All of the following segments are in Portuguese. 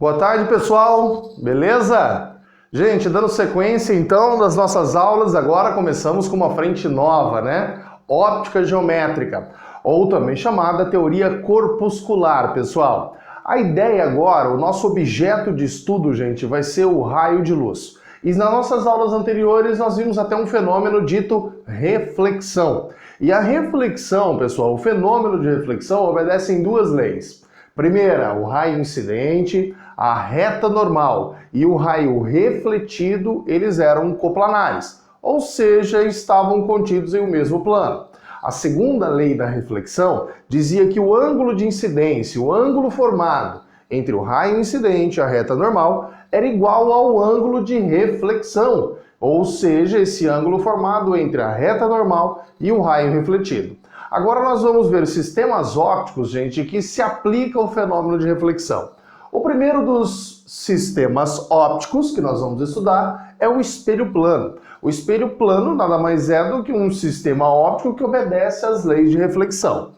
Boa tarde, pessoal. Beleza? Gente, dando sequência então das nossas aulas, agora começamos com uma frente nova, né? Óptica geométrica, ou também chamada teoria corpuscular, pessoal. A ideia agora, o nosso objeto de estudo, gente, vai ser o raio de luz. E nas nossas aulas anteriores nós vimos até um fenômeno dito reflexão. E a reflexão, pessoal, o fenômeno de reflexão obedece em duas leis. Primeira, o raio incidente, a reta normal e o raio refletido, eles eram coplanares, ou seja, estavam contidos em um mesmo plano. A segunda lei da reflexão dizia que o ângulo de incidência, o ângulo formado entre o raio incidente e a reta normal, era igual ao ângulo de reflexão, ou seja, esse ângulo formado entre a reta normal e o raio refletido. Agora nós vamos ver sistemas ópticos, gente, que se aplica ao fenômeno de reflexão. O primeiro dos sistemas ópticos que nós vamos estudar é o espelho plano. O espelho plano nada mais é do que um sistema óptico que obedece às leis de reflexão.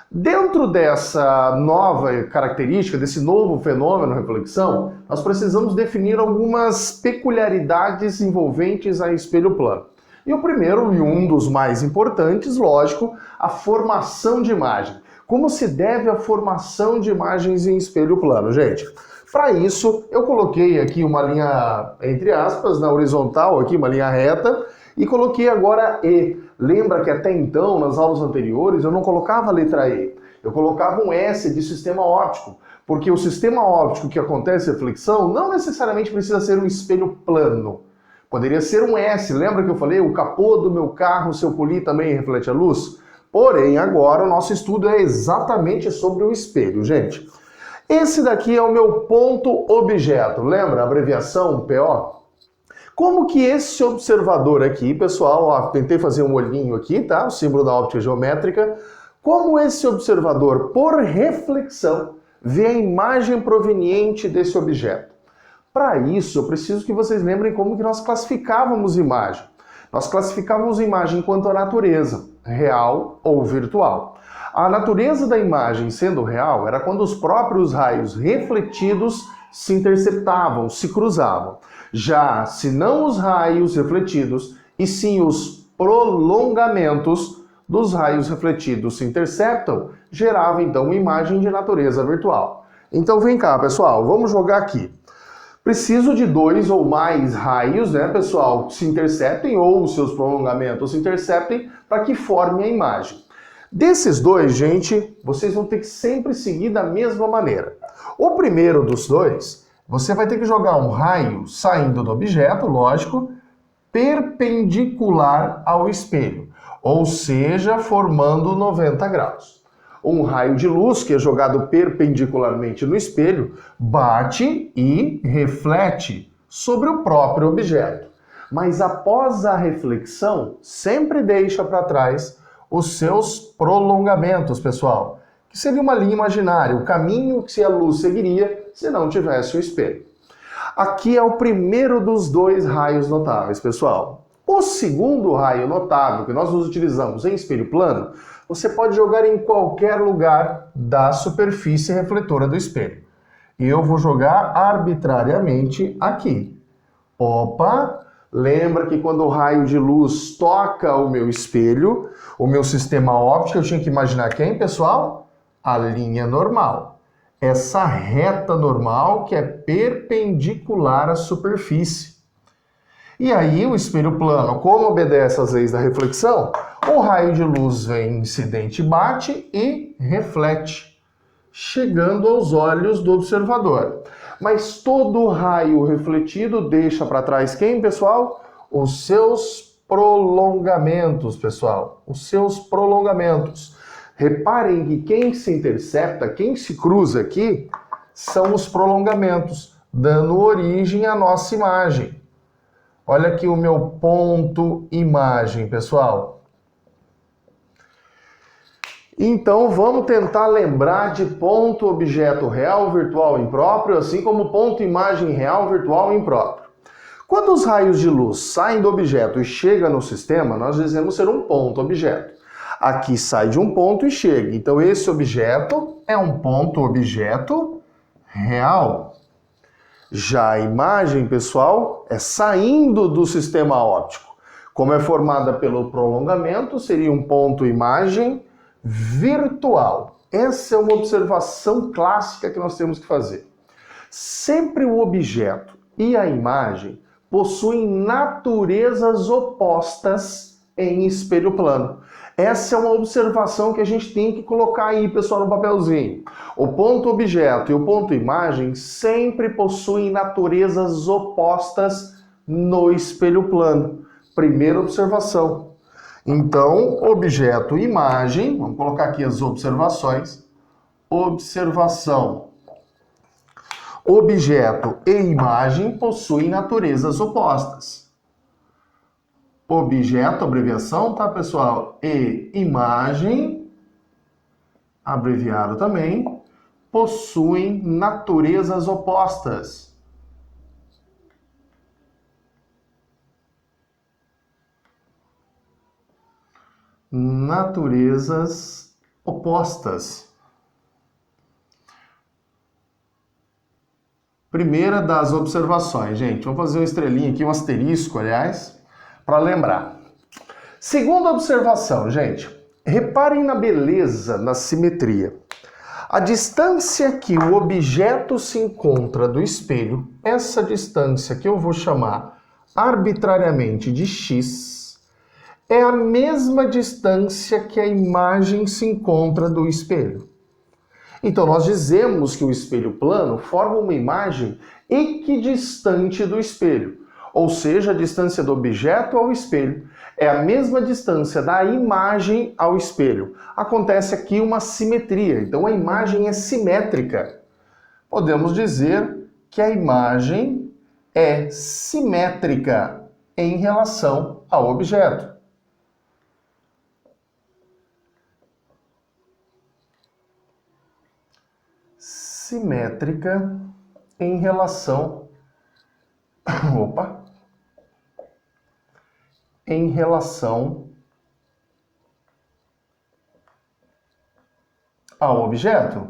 Dentro dessa nova característica, desse novo fenômeno de reflexão, nós precisamos definir algumas peculiaridades envolventes a espelho plano. E o primeiro, e um dos mais importantes, lógico, a formação de imagem. Como se deve a formação de imagens em espelho plano, gente? Para isso, eu coloquei aqui uma linha, entre aspas, na horizontal, aqui uma linha reta, e coloquei agora E. Lembra que até então, nas aulas anteriores, eu não colocava a letra E. Eu colocava um S de sistema óptico, porque o sistema óptico que acontece reflexão não necessariamente precisa ser um espelho plano. Poderia ser um S, lembra que eu falei? O capô do meu carro, se eu polir, também reflete a luz? Porém, agora o nosso estudo é exatamente sobre o espelho, gente. Esse daqui é o meu ponto objeto, lembra a abreviação PO? Como que esse observador aqui, pessoal, ó, tentei fazer um olhinho aqui, tá? O símbolo da óptica geométrica. Como esse observador, por reflexão, vê a imagem proveniente desse objeto? Para isso, eu preciso que vocês lembrem como que nós classificávamos imagem. Nós classificávamos imagem quanto à natureza, real ou virtual. A natureza da imagem sendo real era quando os próprios raios refletidos se interceptavam, se cruzavam. Já se não os raios refletidos, e sim os prolongamentos dos raios refletidos se interceptam, gerava então uma imagem de natureza virtual. Então vem cá, pessoal, vamos jogar aqui. Preciso de dois ou mais raios, né, pessoal, que se interceptem ou os seus prolongamentos se interceptem para que forme a imagem. Desses dois, gente, vocês vão ter que sempre seguir da mesma maneira. O primeiro dos dois, você vai ter que jogar um raio saindo do objeto, lógico, perpendicular ao espelho, ou seja, formando 90 graus. Um raio de luz que é jogado perpendicularmente no espelho bate e reflete sobre o próprio objeto. Mas após a reflexão, sempre deixa para trás os seus prolongamentos, pessoal, que seria uma linha imaginária, o caminho que a luz seguiria se não tivesse o espelho. Aqui é o primeiro dos dois raios notáveis, pessoal. O segundo raio notável que nós utilizamos em espelho plano, você pode jogar em qualquer lugar da superfície refletora do espelho. E eu vou jogar arbitrariamente aqui. Opa! Lembra que quando o raio de luz toca o meu espelho, o meu sistema óptico, eu tinha que imaginar quem, pessoal? A linha normal. Essa reta normal que é perpendicular à superfície. E aí o espelho plano, como obedece às leis da reflexão, o raio de luz vem incidente, bate e reflete, chegando aos olhos do observador. Mas todo raio refletido deixa para trás quem, pessoal? Os seus prolongamentos, pessoal. Os seus prolongamentos. Reparem que quem se intercepta, quem se cruza aqui, são os prolongamentos, dando origem à nossa imagem. Olha aqui o meu ponto imagem, pessoal. Então vamos tentar lembrar de ponto objeto real, virtual, impróprio, assim como ponto imagem real, virtual e impróprio. Quando os raios de luz saem do objeto e chegam no sistema, nós dizemos ser um ponto objeto. Aqui sai de um ponto e chega. Então esse objeto é um ponto objeto real. Já a imagem, pessoal, é saindo do sistema óptico. Como é formada pelo prolongamento, seria um ponto imagem virtual. Essa é uma observação clássica que nós temos que fazer. Sempre o objeto e a imagem possuem naturezas opostas em espelho plano. Essa é uma observação que a gente tem que colocar aí, pessoal, no papelzinho. O ponto objeto e o ponto imagem sempre possuem naturezas opostas no espelho plano. Primeira observação. Então, objeto e imagem, vamos colocar aqui as observações. Observação. Objeto e imagem possuem naturezas opostas. Objeto, abreviação, tá, pessoal? E imagem, abreviado também, possuem naturezas opostas. Naturezas opostas. Primeira das observações, gente. Vamos fazer uma estrelinha aqui, um asterisco, aliás, para lembrar. Segunda observação, gente. Reparem na beleza, na simetria. A distância que o objeto se encontra do espelho, essa distância que eu vou chamar arbitrariamente de x, é a mesma distância que a imagem se encontra do espelho. Então, nós dizemos que o espelho plano forma uma imagem equidistante do espelho, ou seja, a distância do objeto ao espelho é a mesma distância da imagem ao espelho. Acontece aqui uma simetria, então a imagem é simétrica. Podemos dizer que a imagem é simétrica em relação ao objeto. Simétrica em relação em relação ao objeto.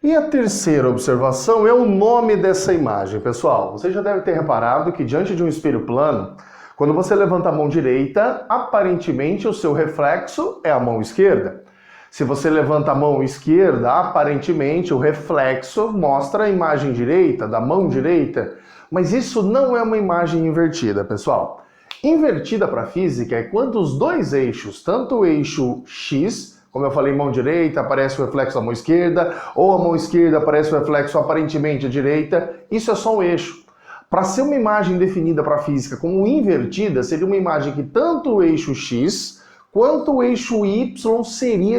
E a terceira observação é o nome dessa imagem, pessoal. Você já deve ter reparado que diante de um espelho plano, quando você levanta a mão direita, aparentemente o seu reflexo é a mão esquerda. Se você levanta a mão esquerda, aparentemente o reflexo mostra a imagem direita, da mão direita. Mas isso não é uma imagem invertida, pessoal. Invertida para a física é quando os dois eixos, tanto o eixo X, como eu falei, mão direita, aparece o reflexo da mão esquerda, ou a mão esquerda aparece o reflexo aparentemente à direita, isso é só um eixo. Para ser uma imagem definida para a física como invertida, seria uma imagem que tanto o eixo X quanto o eixo Y seria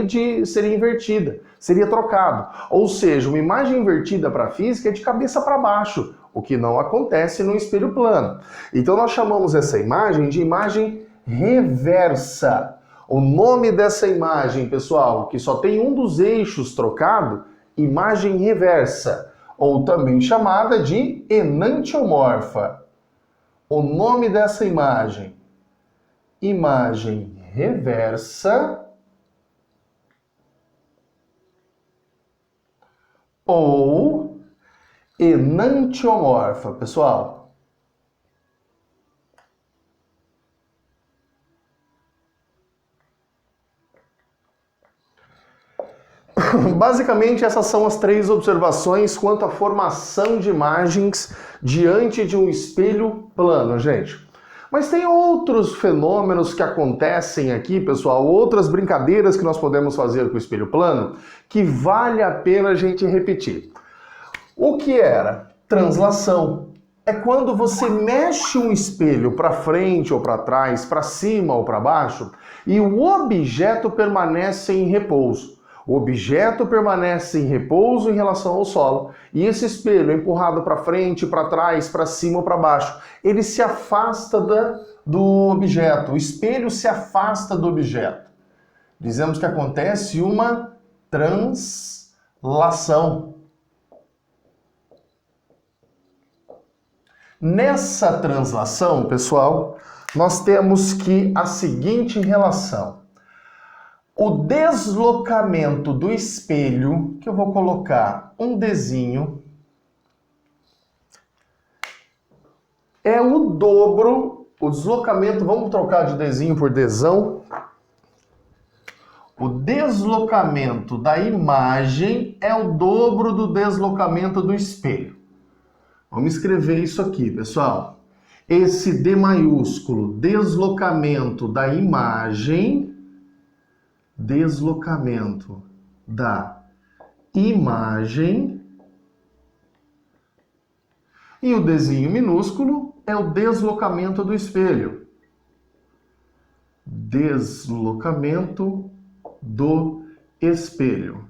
invertida, seria trocado. Ou seja, uma imagem invertida para a física é de cabeça para baixo, o que não acontece no espelho plano. Então nós chamamos essa imagem de imagem reversa. O nome dessa imagem, pessoal, que só tem um dos eixos trocado, imagem reversa, ou também chamada de enantiomorfa. O nome dessa imagem, imagem reversa ou enantiomorfa, pessoal. Basicamente, essas são as três observações quanto à formação de imagens diante de um espelho plano, gente. Mas tem outros fenômenos que acontecem aqui, pessoal, outras brincadeiras que nós podemos fazer com o espelho plano, que vale a pena a gente repetir. O que era? Translação. É quando você mexe um espelho para frente ou para trás, para cima ou para baixo, e o objeto permanece em repouso. O objeto permanece em repouso em relação ao solo, e esse espelho é empurrado para frente, para trás, para cima ou para baixo. Ele se afasta do objeto, o espelho se afasta do objeto. Dizemos que acontece uma translação. Nessa translação, pessoal, nós temos que a seguinte relação. o deslocamento do espelho, que eu vou colocar um desenho, é o dobro, o deslocamento, vamos trocar de desenho por desão. O deslocamento da imagem é o dobro do deslocamento do espelho. Vamos escrever isso aqui, pessoal. Esse D maiúsculo, deslocamento da imagem, deslocamento da imagem, e o Dzinho minúsculo é o deslocamento do espelho. Deslocamento do espelho.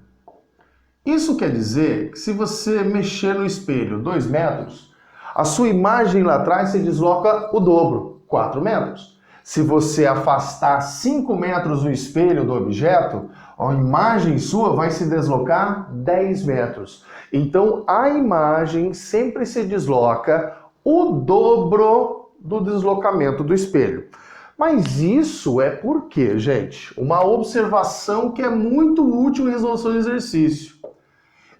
Isso quer dizer que se você mexer no espelho 2 metros, a sua imagem lá atrás se desloca o dobro, 4 metros. Se você afastar 5 metros o espelho do objeto, a imagem sua vai se deslocar 10 metros. Então, a imagem sempre se desloca o dobro do deslocamento do espelho. Mas isso é por quê, gente? Uma observação que é muito útil em resolução de exercício.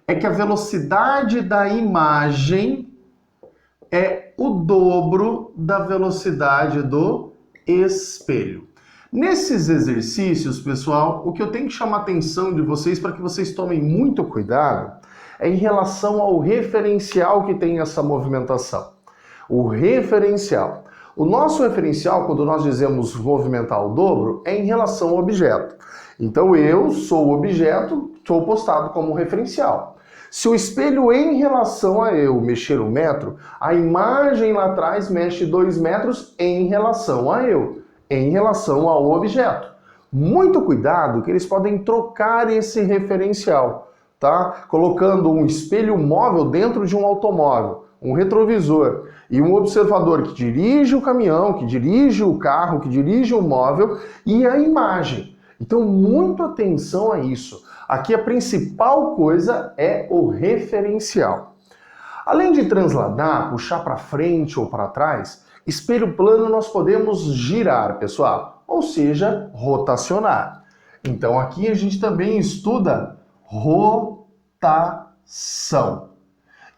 É que a velocidade da imagem é o dobro da velocidade do espelho. Nesses exercícios, pessoal, o que eu tenho que chamar a atenção de vocês para que vocês tomem muito cuidado é em relação ao referencial que tem essa movimentação. O referencial. O nosso referencial, quando nós dizemos movimentar o dobro, é em relação ao objeto. Então eu sou o objeto, sou postado como referencial. Se o espelho em relação a eu mexer 1 metro, a imagem lá atrás mexe 2 metros em relação a eu, em relação ao objeto. Muito cuidado que eles podem trocar esse referencial, tá? Colocando um espelho móvel dentro de um automóvel, um retrovisor e um observador que dirige o caminhão, que dirige o carro, que dirige o móvel e a imagem. Então, muita atenção a isso. Aqui a principal coisa é o referencial. Além de transladar, puxar para frente ou para trás, espelho plano nós podemos girar, pessoal, ou seja, rotacionar. Então aqui a gente também estuda rotação.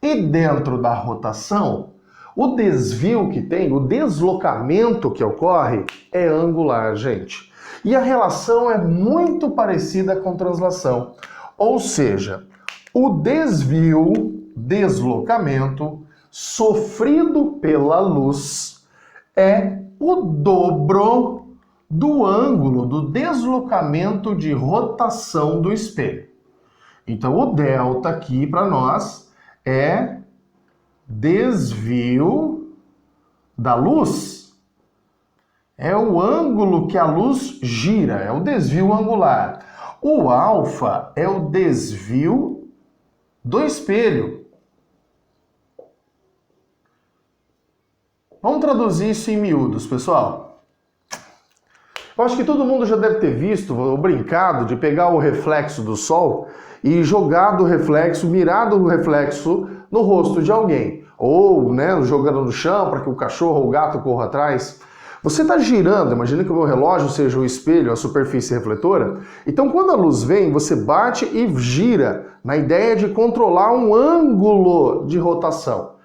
E dentro da rotação, o desvio que tem, o deslocamento que ocorre é angular, gente. E a relação é muito parecida com translação. Ou seja, o desvio, deslocamento, sofrido pela luz é o dobro do ângulo do deslocamento de rotação do espelho. Então o delta aqui para nós é desvio da luz. É o ângulo que a luz gira, é o desvio angular. O alfa é o desvio do espelho. Vamos traduzir isso em miúdos, pessoal. Eu acho que todo mundo já deve ter visto ou brincado de pegar o reflexo do sol e jogar do reflexo, mirar do reflexo no rosto de alguém. Ou, né, jogando no chão para que o cachorro ou o gato corra atrás. Você está girando, imagina que o meu relógio seja o espelho, a superfície refletora. Então, quando a luz vem, você bate e gira, na ideia de controlar um ângulo de rotação.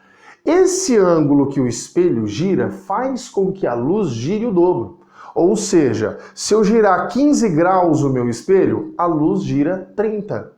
Esse ângulo que o espelho gira faz com que a luz gire o dobro. Ou seja, se eu girar 15 graus o meu espelho, a luz gira 30.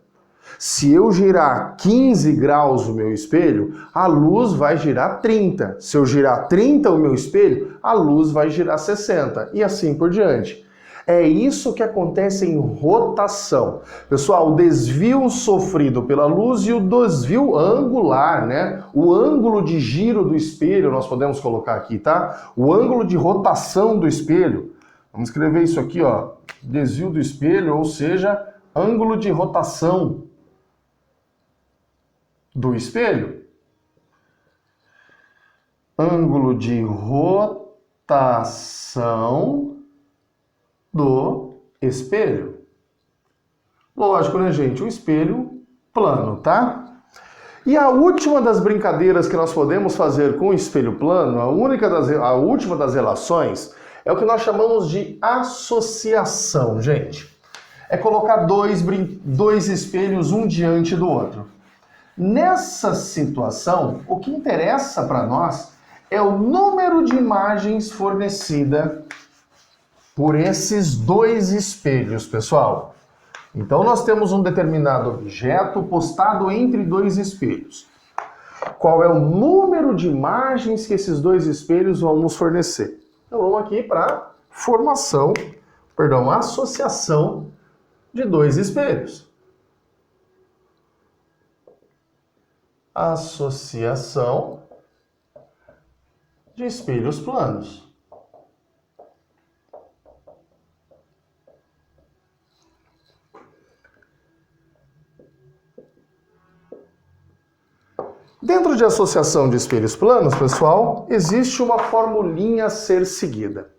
Se eu girar 15 graus o meu espelho, a luz vai girar 30. Se eu girar 30 o meu espelho, a luz vai girar 60. E assim por diante. É isso que acontece em rotação. Pessoal, o desvio sofrido pela luz e o desvio angular, né? O ângulo de giro do espelho, nós podemos colocar aqui, tá? O ângulo de rotação do espelho. Vamos escrever isso aqui, ó. Desvio do espelho, ou seja, ângulo de rotação do espelho. Ângulo de rotação do espelho. Lógico, né, gente? O espelho plano, tá? E a última das brincadeiras que nós podemos fazer com o espelho plano, a última das relações, é o que nós chamamos de associação, gente. é colocar dois espelhos um diante do outro. Nessa situação, o que interessa para nós é o número de imagens fornecida por esses dois espelhos, pessoal. Então, nós temos um determinado objeto postado entre dois espelhos. Qual é o número de imagens que esses dois espelhos vão nos fornecer? Então, vamos aqui para associação de dois espelhos. Associação de espelhos planos. Dentro de associação de espelhos planos, pessoal, existe uma formulinha a ser seguida.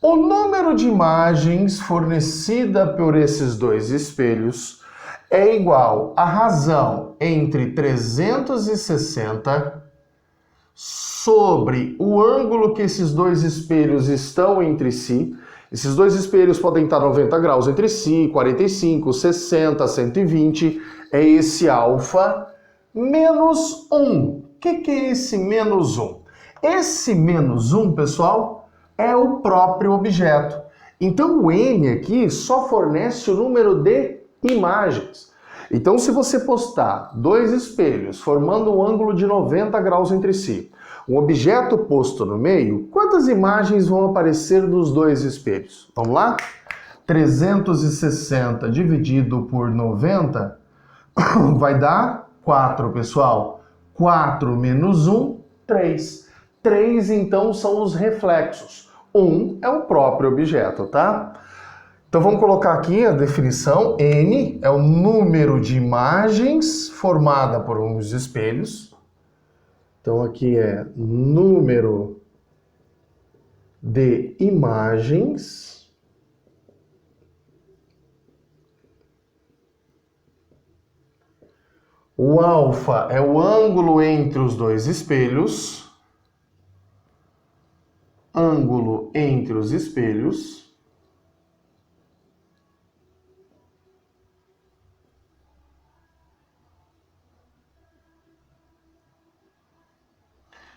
O número de imagens fornecida por esses dois espelhos é igual à razão entre 360 sobre o ângulo que esses dois espelhos estão entre si. Esses dois espelhos podem estar 90 graus entre si, 45, 60, 120. É esse alfa menos 1. O que é esse menos 1? Esse menos 1, pessoal, é o próprio objeto. Então o n aqui só fornece o número de imagens. Então, se você postar dois espelhos formando um ângulo de 90 graus entre si, um objeto posto no meio, quantas imagens vão aparecer nos dois espelhos? Vamos lá? 360 dividido por 90 vai dar 4, pessoal. 4 menos 1, 3. 3, então, são os reflexos. 1 é o próprio objeto, tá? Então vamos colocar aqui a definição. N é o número de imagens formada por uns espelhos. Então aqui é número de imagens o alfa é o ângulo entre os dois espelhos. Ângulo entre os espelhos.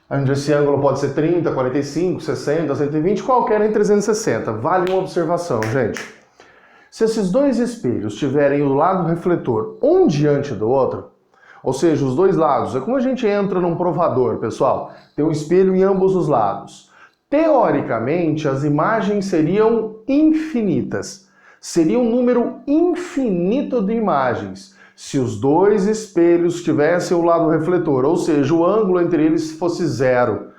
Onde esse ângulo pode ser 30, 45, 60, 120, qualquer em 360. Vale uma observação, gente. Se esses dois espelhos tiverem o lado refletor um diante do outro, ou seja, os dois lados, é como a gente entra num provador, pessoal. Tem um espelho em ambos os lados. Teoricamente, as imagens seriam infinitas. Seria um número infinito de imagens. Se os dois espelhos tivessem o lado refletor, ou seja, o ângulo entre eles fosse zero.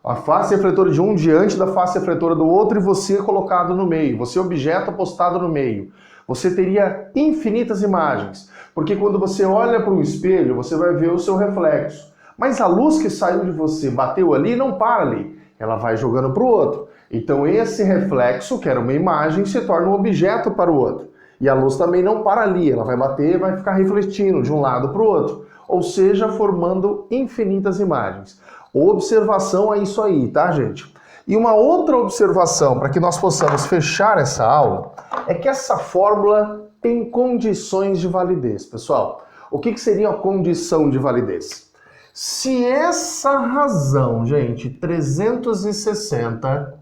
A face refletora de um diante da face refletora do outro e você colocado no meio, você objeto postado no meio. Você teria infinitas imagens, porque quando você olha para um espelho, você vai ver o seu reflexo. Mas a luz que saiu de você, bateu ali, não para ali, ela vai jogando para o outro. Então esse reflexo, que era uma imagem, se torna um objeto para o outro. E a luz também não para ali, ela vai bater e vai ficar refletindo de um lado para o outro. Ou seja, formando infinitas imagens. Observação é isso aí, tá, gente? E uma outra observação, para que nós possamos fechar essa aula, é que essa fórmula tem condições de validez. Pessoal, o que seria a condição de validez? Se essa razão, gente, 360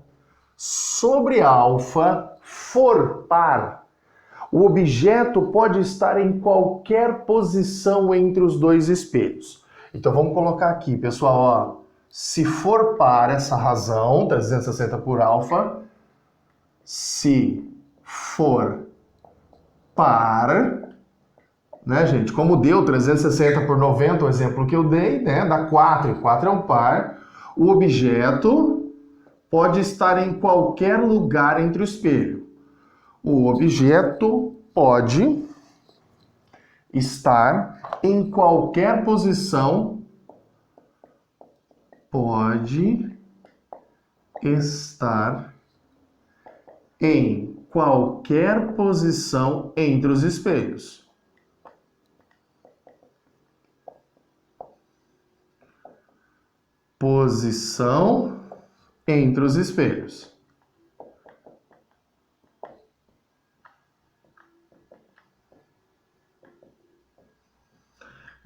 sobre alfa for par, o objeto pode estar em qualquer posição entre os dois espelhos. Então vamos colocar aqui, pessoal, ó, se for par essa razão, 360 por alfa, se for par, né, gente, como deu 360 por 90, o exemplo que eu dei, né, dá 4, e 4 é um par, o objeto pode estar em qualquer lugar entre o espelho. O objeto pode estar em qualquer posição, pode estar em qualquer posição entre os espelhos. Posição entre os espelhos.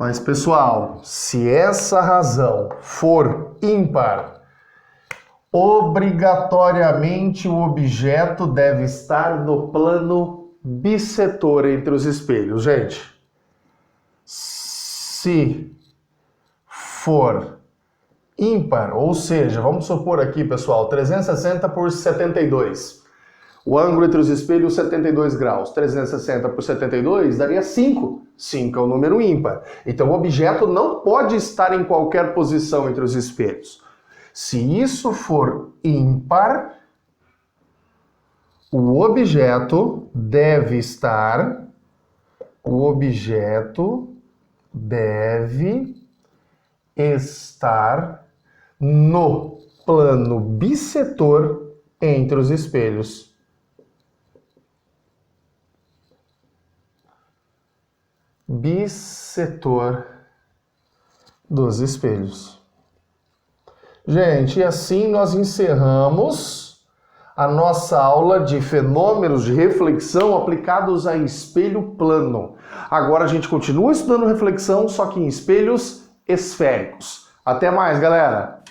Mas, pessoal, se essa razão for ímpar, obrigatoriamente o objeto deve estar no plano bissetor entre os espelhos. Gente, se for ímpar, ou seja, vamos supor aqui, pessoal, 360 por 72. O ângulo entre os espelhos, 72 graus. 360 por 72 daria 5. 5 é um número ímpar. Então o objeto não pode estar em qualquer posição entre os espelhos. Se isso for ímpar, o objeto deve estar no plano bissetor entre os espelhos. Bissetor dos espelhos. Gente, e assim nós encerramos a nossa aula de fenômenos de reflexão aplicados a espelho plano. Agora a gente continua estudando reflexão, só que em espelhos esféricos. Até mais, galera!